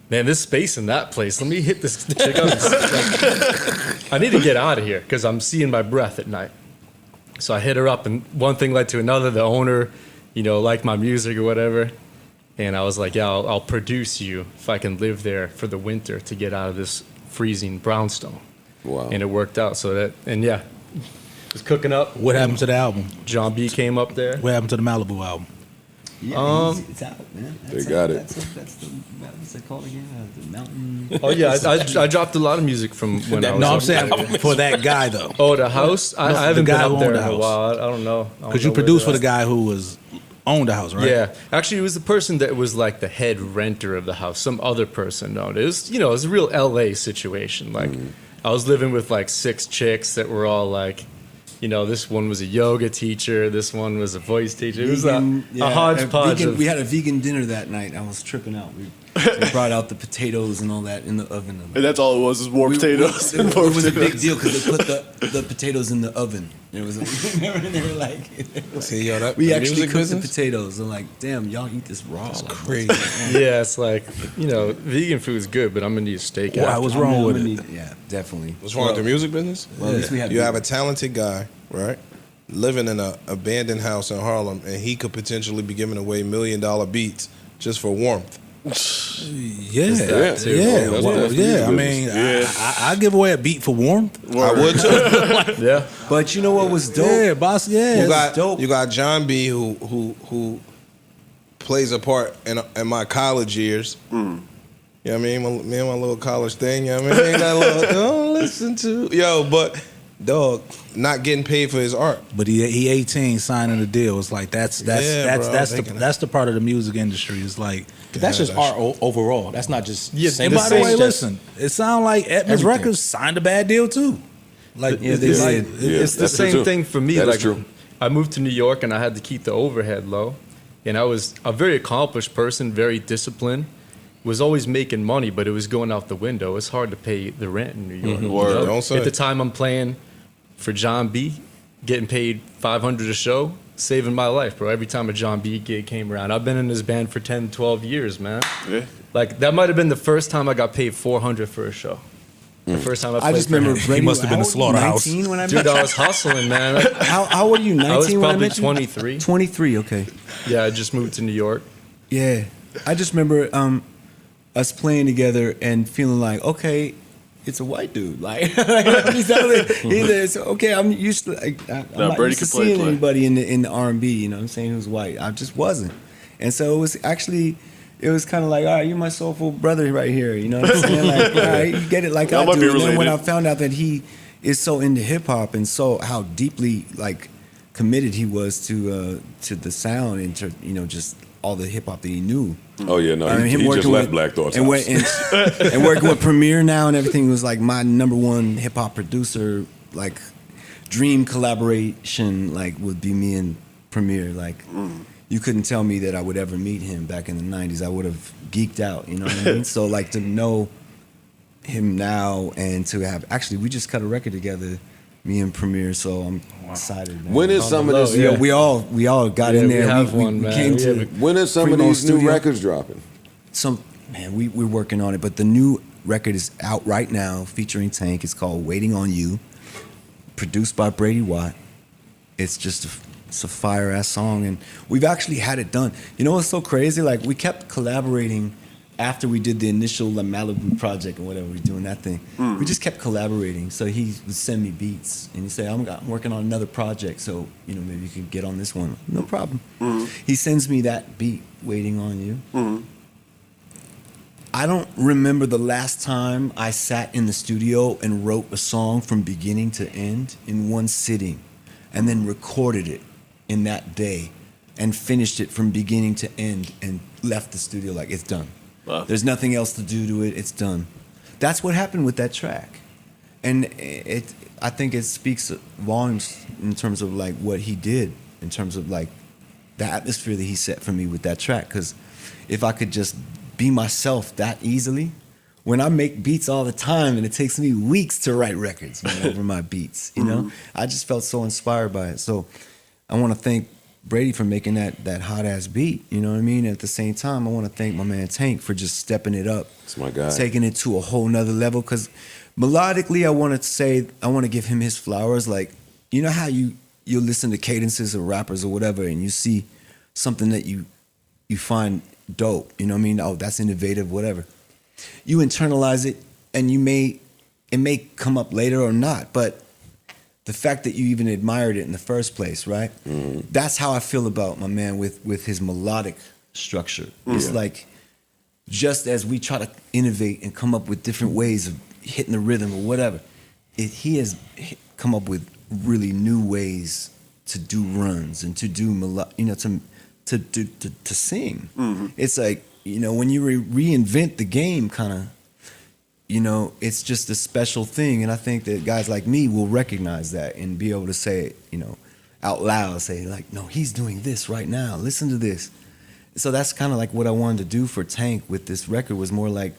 man, there's space in that place. Let me hit this chick up. Like, I need to get out of here because I'm seeing my breath at night. So I hit her up, and one thing led to another. The owner, liked my music or whatever. And I was like, yeah, I'll produce you if I can live there for the winter to get out of this freezing brownstone. Wow. And it worked out. So that, and yeah, was cooking up. What happened to the album? John B came up there. What happened to the Malibu album? Yeah, it's out, man. They got it. That's the what's it called again? The mountain. Oh yeah, I dropped a lot of music from when I was. No, I'm up saying there. for that guy though. Oh, the house. I the haven't been guy who up there owned in the a house. while. I don't know. Because you produced for the guy who was owned the house, right? Yeah, actually, it was the person that was like the head renter of the house. Some other person owned it. It was, it was a real LA situation. Like, I was living with like 6 chicks that were all like, this one was a yoga teacher, this one was a voice teacher. It was a hodgepodge. We had a vegan dinner that night. I was tripping out. We brought out the potatoes and all that in the oven. And that's all it was more potatoes. It was a big deal because they put the potatoes in the oven. It was. They were like, See, yo, that we the actually music cooked the business? potatoes. I'm like, damn, y'all eat this raw. That's Like, crazy. Yeah, it's like, vegan food's good, but I'm going to need a steak Why after. was wrong with I'm it? gonna need- Yeah, definitely. What's wrong with the music business? Well, at least we had. You have a talented guy, right? Living in an abandoned house in Harlem, and he could potentially be giving away $1 million beats just for warmth. Yeah, that too. yeah, That's well, music yeah. I business. mean, I give away a beat for warmth. I would too. Yeah. But you know what was dope? Yeah, boss. Yeah, You got dope. you got John B who plays a part in my college years. You know what I mean? Me and my little college thing, you know what I mean? That little, don't listen to but dog, not getting paid for his art. But he 18 signing the deal. It's like that's Yeah, bro, that's the part of the music industry. It's like that's just that's- art overall. That's not just. Yeah, and the by the way, same- listen, it sounds like Edmonds Everything. Records signed a bad deal too. Like Yeah, they like, did. Yeah, It's the that's true, same too. thing for me. That is Like, true. I moved to New York and I had to keep the overhead low. And I was a very accomplished person, very disciplined. Was always making money, but it was going out the window. It's hard to pay the rent in New York. you Word. know? Don't say. At the time, I'm playing for John B, getting paid $500 a show, saving my life, bro. Every time a John B gig came around, I've been in this band for 10, 12 years, man. Yeah. Like that might have been the first time I got paid $400 for a show. The first time I played. I just for remember him. Brady. must have been how a old were you, slaughterhouse. 19 when I Dude, met I you? was hustling, man. How old were you? 19 I was when probably I met you? 23. 23. Okay. Yeah, I just moved to New York. Yeah, I just remember us playing together and feeling like, okay, it's a white dude. Like, he's okay. I'm used to. I'm not Brady used to could play, seeing play. anybody in the R&B. You know what I'm saying? Who's white? I just wasn't. And so it was actually. It was kind of like, all right, you're my soulful brother right here. You know what I'm saying? Like, all right, you get it like Y'all I might be do. And then when I related. found out that he is so into hip hop and so how deeply like committed he was to the sound and to just all the hip hop that he knew. Oh yeah, no, I mean, he him just working left with- Black Thought's and, house. and working with Premier now and everything was like my number one hip hop producer. Like dream collaboration, like would be me and Premier. Like you couldn't tell me that I would ever meet him back in the '90s. I would have geeked out. You know what I mean? So like to know him now and to have actually we just cut a record together, me and Premier. So I'm excited. Man. When is some of this? Yeah, we all got in we there. have we one, man. came We to have When is some of Primo these new Studio. records dropping? we're working on it, but the new record is out right now featuring Tank. It's called Waiting on You, produced by Brady Watt. It's just it's a fire ass song, and we've actually had it done. You know what's so crazy? Like we kept collaborating after we did the initial Malibu project and whatever, we were doing that thing. We just kept collaborating. So he would send me beats and he'd say, I'm working on another project, so maybe you can get on this one. No problem. He sends me that beat, Waiting on You. I don't remember the last time I sat in the studio and wrote a song from beginning to end in one sitting and then recorded it in that day and finished it from beginning to end and left the studio like it's done. Wow. There's nothing else to do to it. It's done. That's what happened with that track. And I think it speaks volumes in terms of like what he did, in terms of like the atmosphere that he set for me with that track. Because if I could just be myself that easily, when I make beats all the time and it takes me weeks to write records over my beats, I just felt so inspired by it. So I want to thank Brady for making that hot ass beat, you know what I mean? At the same time, I want to thank my man Tank for just stepping it up, That's my guy. taking it to a whole nother level. Because melodically, I want to give him his flowers. Like, you know how you listen to cadences of rappers or whatever, and you see something that you find dope. You know what I mean? Oh, that's innovative, whatever. You internalize it, and it may come up later or not, but the fact that you even admired it in the first place, right? That's how I feel about my man with his melodic structure. It's like, just as we try to innovate and come up with different ways of hitting the rhythm or whatever, he has come up with really new ways to do runs and to do to sing. It's like, when you reinvent the game, kind of, it's just a special thing. And I think that guys like me will recognize that and be able to say it, out loud, say like, no, he's doing this right now. Listen to this. So that's kind of like what I wanted to do for Tank with this record, was more like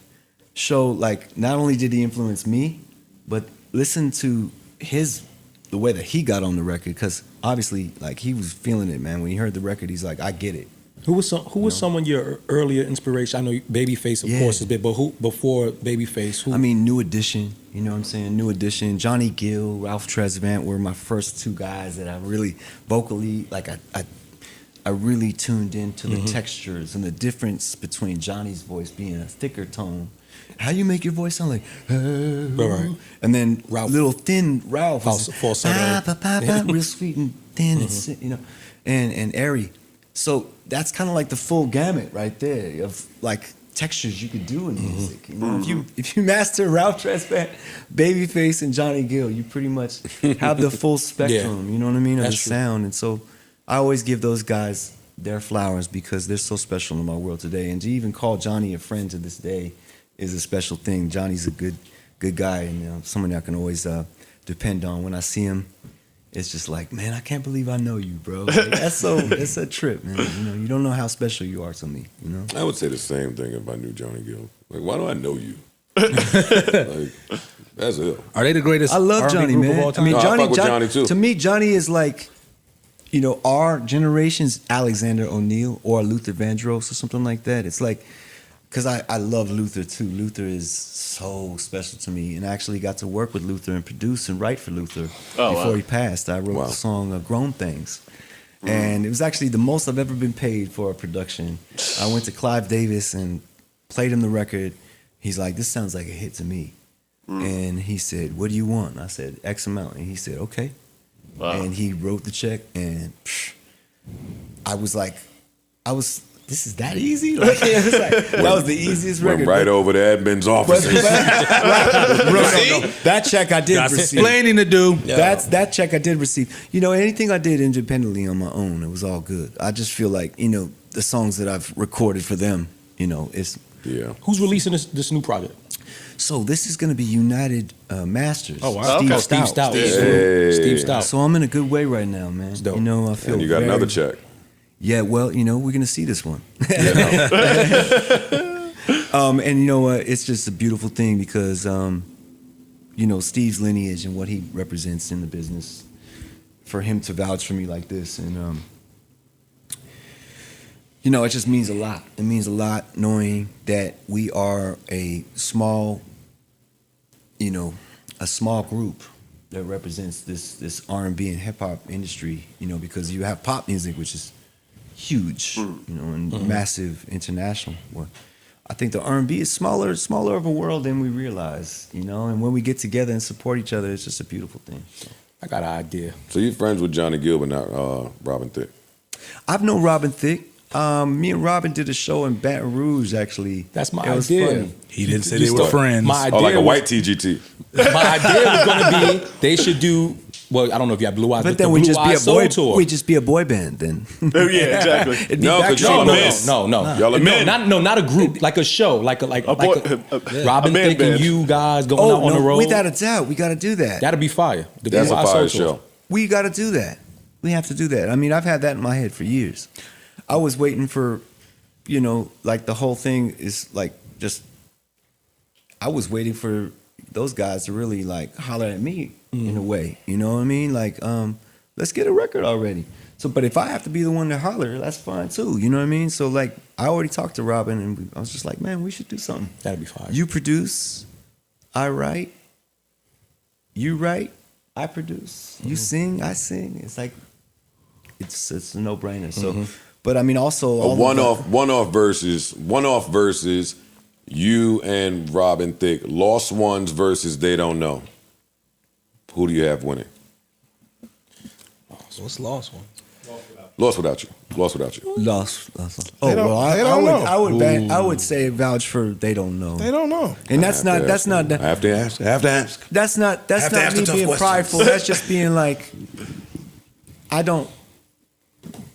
show, like, not only did he influence me, but listen to the way that he got on the record, because obviously, like, he was feeling it, man. When he heard the record, he's like, I get it. Who was some of your earlier inspiration? I know Babyface, of course, is big, but who before Babyface? Who? I mean, New Edition. You know what I'm saying? New Edition. Johnny Gill, Ralph Tresvant were my first two guys that I really vocally, like, I really tuned into the textures and the difference between Johnny's voice being a thicker tone. How you make your voice sound like, Right. And then Ralph. little thin Ralph was falsetto. real sweet and thin and and airy. So that's kind of like the full gamut right there of like textures you could do in music. If you master Ralph Tresvant, Babyface, and Johnny Gill, you pretty much have the full spectrum. You know what I mean, of the sound. And so I always give those guys their flowers because they're so special in my world today. And to even call Johnny a friend to this day is a special thing. Johnny's a good guy, and someone I can always depend on. When I see him, it's just like, man, I can't believe I know you, bro. Like, it's a trip, man. You don't know how special you are to me. I would say the same thing if I knew Johnny Gill. Like, why do I know you? Like, that's ill. Are they the greatest? I love R&B Johnny, group of man. all I time? mean, No, I fuck with Johnny, too. To me, Johnny is like, our generation's Alexander O'Neal or Luther Vandross or something like that. It's like, because I love Luther too. Luther is so special to me, and I actually got to work with Luther and produce and write for Luther before he passed. I wrote the song "Grown Things," and it was actually the most I've ever been paid for a production. I went to Clive Davis and played him the record. He's like, "This sounds like a hit to me," and he said, "What do you want?" I said, "X amount," and he said, "Okay." And he wrote the check, and I was like, this is that easy? Like, it was like, that was the easiest Went record. right over to admin's office. No, that check I did receive. Explaining to do. That check I did receive. Anything I did independently on my own, it was all good. I just feel like, the songs that I've recorded for them, it's... Yeah. Who's releasing this new project? So this is going to be United Masters. Oh, wow. Steve Okay. Stout. Steve Stout. Hey. Steve Stout. So I'm in a good way right now, man. dope. I feel And you got very- another check. Yeah, well, we're going to see this one. Yeah. And you know what? It's just a beautiful thing because, Steve's lineage and what he represents in the business, for him to vouch for me like this. And, it just means a lot. It means a lot knowing that we are a small group that represents this R&B and hip hop industry, because you have pop music, which is huge, and massive international. Well, I think the R&B is smaller of a world than we realize, and when we get together and support each other, it's just a beautiful thing. So. I got an idea. So you're friends with Johnny Gill, but not Robin Thicke. I've known Robin Thicke. Me and Robin did a show in Baton Rouge, actually. That's my It was idea. funny. He didn't say they were friends. My idea Oh, like a was- white TGT. My idea was going to be they should do. Well, I don't know if you have Blue Eyes, But the then we Blue just be Eyes a boy. Soul tour. We just be a boy band then. Oh, yeah, exactly. It'd be No, back 'cause to- y'all are no, miss. no. Y'all are men. Not a group, like a show, like a Robin man Thicke and band. you guys going Oh out on the no! road. Without a doubt, we got to do that. That'd be fire. The That's Blue a Eyes fire Soul tour. show. We got to do that. We have to do that. I mean, I've had that in my head for years. I was waiting for, like the whole thing is like just. I was waiting for those guys to really like holler at me in a way. You know what I mean? Like, let's get a record already. So, but if I have to be the one to holler, that's fine too. You know what I mean? So, like, I already talked to Robin, and I was just like, man, we should do something. That'd be fire. You produce, I write. You write, I produce. You sing, I sing. It's like, it's a no-brainer. So But I mean, also A one-off versus you and Robin Thicke. Lost Ones versus They Don't Know. Who do you have winning? What's Lost One? Lost Without You. Lost Without You. Lost. Oh They don't- well, they don't know. I would say vouch for They Don't Know. They don't know. And that's not. I have to ask. I have to ask. That's not Have to ask me the tough being questions. prideful. That's just being like, I don't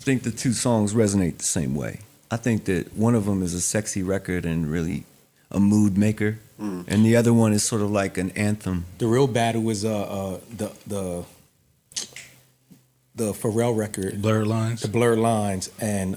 think the two songs resonate the same way. I think that one of them is a sexy record and really a mood maker, and the other one is sort of like an anthem. The real battle was the Pharrell record, Blurred Lines. the Blurred Lines, and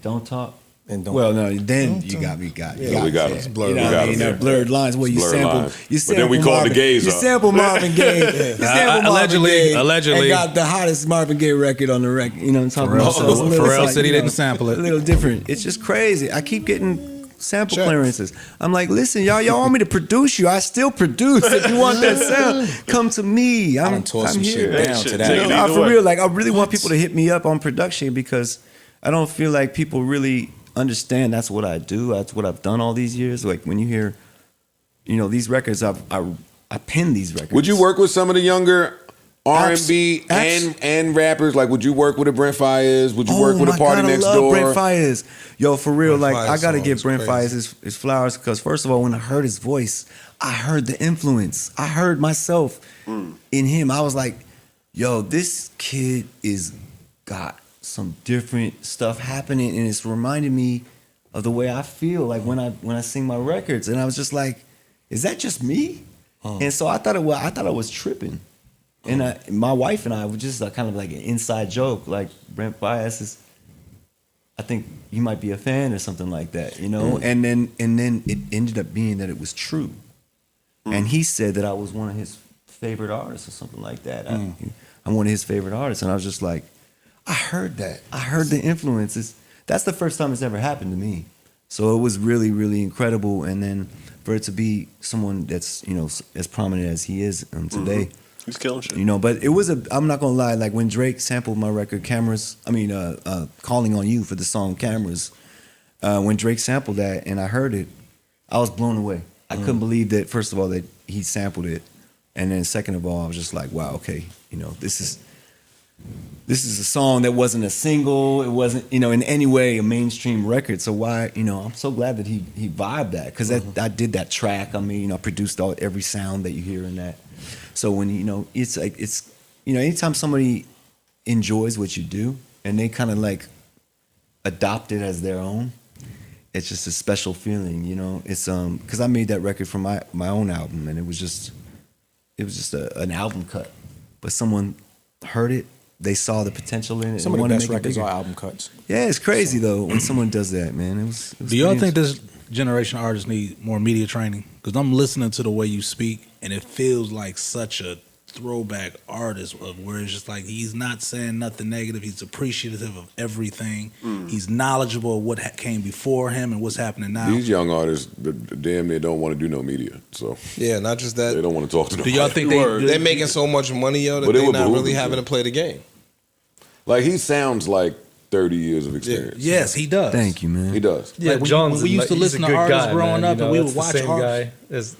Don't talk. Don't. Well, no, then you got me. Yeah, we got it. it. You know We what got I mean? it, That yeah. blurred lines where you Blurred sample. lines. You But sample then we called the Marvin, gays You up. sample Marvin Gaye. You sample Allegedly- Marvin Gaye allegedly. and got the hottest Marvin Gaye record on the record. You know what I'm talking about? So it's a little- Pharrell it's said he you know, didn't sample it. A little different. It's just crazy. I keep getting sample Check. clearances. I'm like, listen, y'all want me to produce you? I still produce. If you want that sound, come to me. I I'm done tore some here. shit down Shit, to take that. it No, either for way. real. Like, I really want people to hit me up on production because I don't feel like people really understand that's what I do. That's what I've done all these years. Like when you hear, these records, I pen these records. Would you work with some of the younger R&B and rappers? Like, would you work with a Brent Fayez? Would you work with a Party Next I love Door? Brent Fayez. Yo, for real, Brent like Fayez I gotta song give is Brent crazy. Fayez his flowers because first of all, when I heard his voice, I heard the influence. I heard myself in him. I was like, yo, this kid is got some different stuff happening, and it's reminding me of the way I feel like when I sing my records. And I was just like, is that just me? And so I thought I was tripping. And my wife and I were just kind of like an inside joke, like Brent Fayez is, I think you might be a fan or something like that, And then it ended up being that it was true, and he said that I was one of his favorite artists or something like that. I'm one of his favorite artists, and I was just like, I heard that. I heard the influences. That's the first time it's ever happened to me, so it was really, really incredible. And then for it to be someone that's as prominent as he is today. He's killing shit. But it was I'm not gonna lie, like when Drake sampled my record Calling on You for the song Cameras, when Drake sampled that and I heard it, I was blown away. I couldn't believe that, first of all, that he sampled it. And then second of all, I was just like, wow, okay, this is a song that wasn't a single, it wasn't, in any way a mainstream record. So why, I'm so glad that he vibed that, because I did that track. I mean, I produced every sound that you hear in that. So when it's like anytime somebody enjoys what you do and they kind of like adopt it as their own, it's just a special feeling. It's because I made that record for my own album, and it was just an album cut, but someone heard it, they saw the potential in it. Some of and the wanted to best make it records bigger. are album cuts. Yeah, it's crazy though when someone does that, man. It was Do y'all pretty think this generation of artists need more media training? Because I'm listening to the way you speak, and it feels like such a throwback artist of where it's just like he's not saying nothing negative. He's appreciative of everything. He's knowledgeable of what came before him and what's happening now. These young artists, damn near don't want to do no media. So Yeah, not just they that. don't want to talk to Do nobody. y'all think They're making so much money, yo, that But it they're would not behoove really them having to. to play the game. Like, he sounds like 30 years of experience. Yes, he does. Thank you, man. He does. Yeah, Like, John's we used to he's listen a to good artists guy, growing man, up, and we would that's the watch same artists. guy as,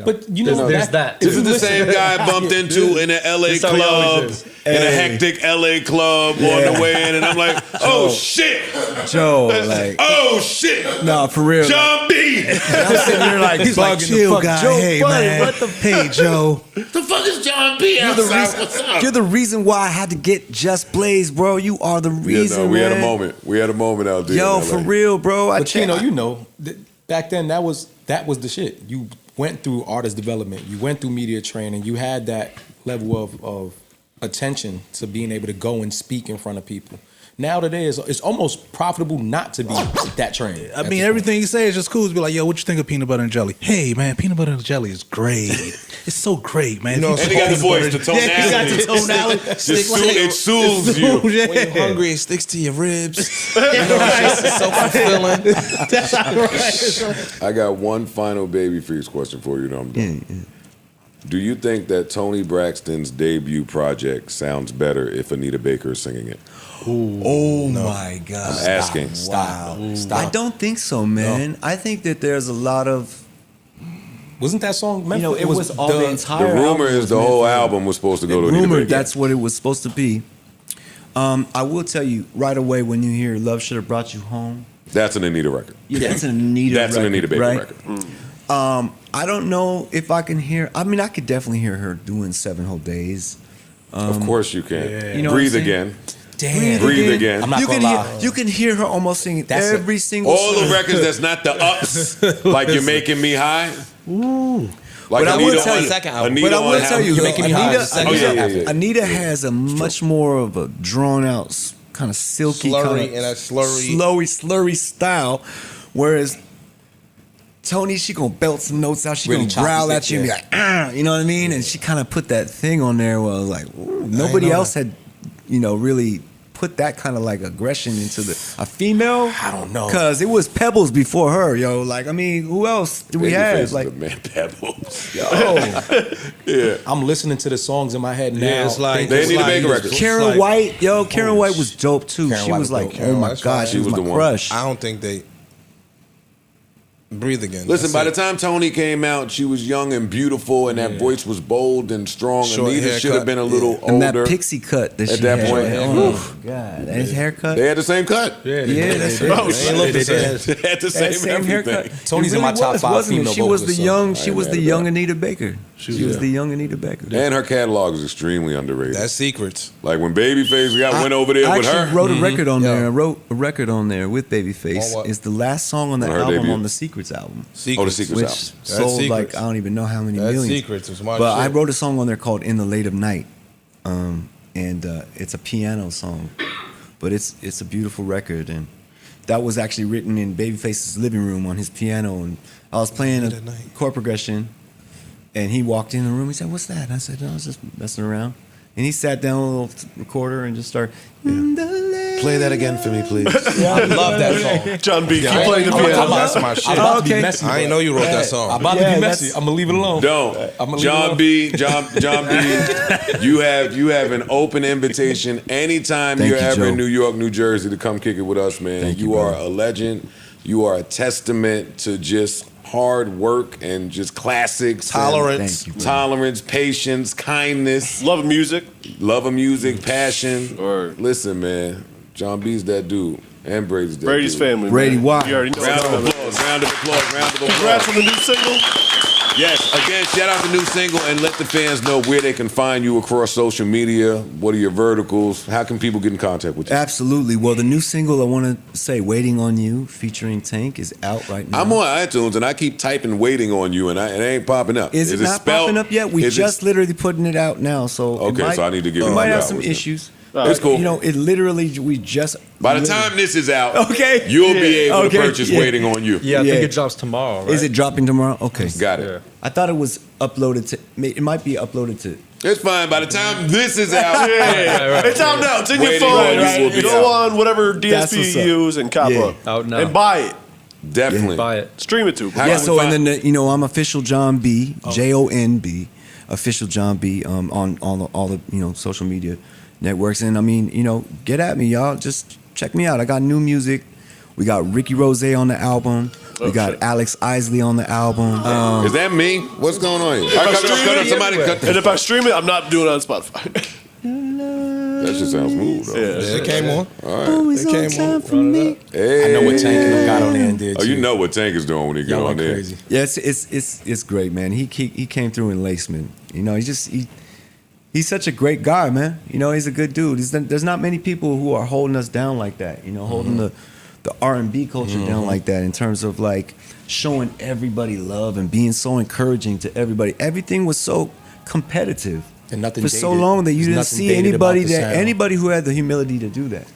But there's that. This is the same guy I bumped into in an LA This how he club, always is. in a hectic LA club on the way in, and I'm like, oh shit, Joe, like, oh shit, no, for real. John B. I'm sitting here like, He's like, bugging chill, the fuck. guy. Joe Hey, Budden, man. what the Hey, Joe. The fuck is John B. outside? What's up? You're the reason why I had to get Just Blaze, bro. You are the reason. we had a man. moment. We had a moment out there. Yo, in for LA. real, bro. But back then that was the shit. You went through artist development, you went through media training, you had that level of attention to being able to go and speak in front of people. Nowadays, it's almost profitable not to be that trained. I mean, everything you say is just cool. To be like, yo, what you think of peanut butter and jelly? Hey, man, peanut butter and jelly is great. It's so great, man. You know, And he got the voice, the tonality. Yeah, he got the tonality. It soothes you. when you're hungry, it sticks to your ribs. You know, it's just so fulfilling. I got one final baby face question for you, and I'm done. Do you think that Tony Braxton's debut project sounds better if Anita Baker is singing it? Oh my God! I'm asking. Wow. I don't think so, man. I think that there's a lot of. Wasn't that song meant You know, for- it was all the entire. The rumor album is was the meant whole for- album was supposed to go to Anita Rumored Baker. that's what it was supposed to be. I will tell you right away when you hear "Love Should Have Brought You Home." That's an Anita record. Yeah, that's an Anita. That's record, an Anita Baker right? record. I don't know if I can hear. I mean, I could definitely hear her doing 7 whole days. Of course you can. You know Breathe what I'm saying? again. Damn. Breathe again. I'm not You gonna can lie. hear. You can hear her almost singing That's every single. All the song. records that's not the ups, like You're Making Me High. Ooh. Like But I will Anita tell on, you- second album. Anita But I on will tell you, You're though, Making Me High is the second album. Anita has a much more of a drawn out, kind of silky, Slurry kind of and a slurry. slurry style, whereas Tony, she gonna belt some notes out. She Really gonna growl choppy at you and be shit, like, ah, you know what I mean? And she kind of put that thing on there where I was like, ooh, nobody know else had, really put that kind of like aggression into a female. I don't know. Cause it was Pebbles before her, yo. Like, I mean, who else do we Babyface have? is Like, the man Pebbles. yo, I'm listening to the songs in my head now. Yeah, it's like- They it's need to like- make a record. Karen White, Karen White was dope too. Karen She White was was like, dope. oh Karen my White's god, fine. she was She was my the one. crush. I don't think they breathe again. Listen, That's by it. the time Tony came out, she was young and beautiful, and that voice was bold and strong. Short Anita haircut. should have been a little And older. that pixie cut that At she that had. point, Oh oof. my god, and his haircut. They had the same cut. Yeah, that's it. Oh, They look the same. They had the That same, everything. haircut. Tony's It in my really top was, 5 wasn't it? female She was the vocalists, so young. I She ain't was mad the at young that. Anita Baker. She was the young Anita Baker. And her catalog is extremely underrated. That's secrets. Like when Babyface went over I there with actually her. wrote a record on there. Yeah. I wrote a record on there with On Babyface. what? It's the last song on the On her album debut. on the Secrets album, Secrets. Oh, the Secrets which album. sold Secrets. like I don't even know how many That's millions. secrets. It's my But I shit. wrote a song on there called "In the Late of Night," and it's a piano song, but it's a beautiful record, and that was actually written in Babyface's living room on his piano, and I was playing Late a at night. chord progression, and he walked in the room. He said, "What's that?" And I said, "No, I was just messing around." And he sat down with a little recorder and just started. "In the late Play that again for me, please. I love that song. John B, keep I playing the ain't- piano. That's my shit. I'm about to Okay. be messy. I ain't know you wrote that I'm song. about to Yeah, be messy. that's- I'm gonna leave it alone. Don't. I'ma leave it John alone. B. John B. You have an open invitation anytime Thank you're you, ever in Joe. New York, New Jersey to come kick it with us, man. Thank you, you are brother. a legend. You are a testament to just hard work and just classics. Tolerance. Thank you, brother. Tolerance, patience, kindness, Love of music. love of music, passion. Word. Listen, man. John B's that dude. And Brady's that Brady's dude. family. Brady man. Watt. You already know. Round of that. applause, round of applause, round of Congrats applause. on the new single. Yes, again, shout out the new single and let the fans know where they can find you across social media. What are your verticals? How can people get in contact with you? Absolutely. Well, the new single I want to say, "Waiting on You," featuring Tank, is out right now. I'm on iTunes and I keep typing "waiting on you" and it ain't popping up. Is it not spelled- popping up yet? We is it- just literally putting it out now, so it Okay, might, so I need to give it it might a have shot some with it. issues. It's cool. You know, it literally we just By the time this is out, Okay. you'll be able Okay, to purchase yeah. "Waiting on You." Yeah, I Yeah. think it drops tomorrow, right? is it dropping tomorrow? Okay, Got it. Yeah. I thought it was uploaded to. It might be uploaded to. It's fine. By the time this is out, Yeah, it's out now. It's in your Waiting phone. on You will be Go out. on whatever That's DSP what's you up. use and cop Yeah. up. Out now. And buy it. definitely. Buy it. Stream it to. How Yeah. can we So find- and then I'm official John B. JONB, official John B. On all the social media networks, and I mean get at me, y'all. Just check me out. I got new music. We got Ricky Rose on the album. We got shit. Alex Isley on the album. Is that me? What's going on here? All right, cut up. Somebody cut And if I stream it, I'm not doing it on Spotify. That shit sounds smooth, though. Yeah. It came on. Always It on came time on. for me. Hey. I know what Tank and them got on there and did. Oh, you too. know what Tank is doing when he get Y'all on went there. crazy. Yeah, it's great, man. He came through in Laceman. He's such a great guy, man. He's a good dude. There's not many people who are holding us down like that. Holding the R&B culture down like that in terms of like showing everybody love and being so encouraging to everybody. Everything was so competitive And nothing for so dated. long that you There's didn't nothing see dated about the sound. anybody who had the humility to do that,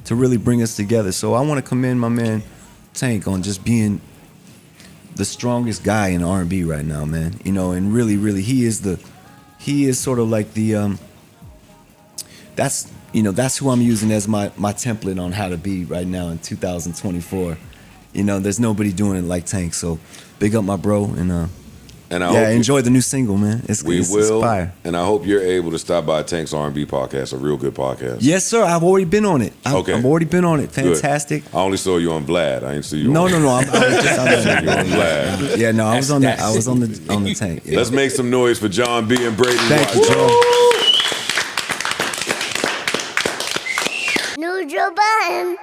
to really bring us together. So I want to commend my man Tank on just being the strongest guy in R&B right now, man. And really he is sort of like the that's who I'm using as my template on how to be right now in 2024. There's nobody doing it like Tank. So big up my bro, and And I Yeah, hope enjoy the new single, man. It's will. fire. And I hope you're able to stop by Tank's R&B podcast, a real good podcast. Yes, sir. I've already been on it. Okay. I've already been on it. Good. Fantastic. I only saw you on Vlad. I didn't see you. No. on I was just on you on Vlad. Yeah, no, I was on that. I was on the tank. Yeah. Let's make some noise for John B. and Brady Thank Watt. you, Joe. New Joe Budden.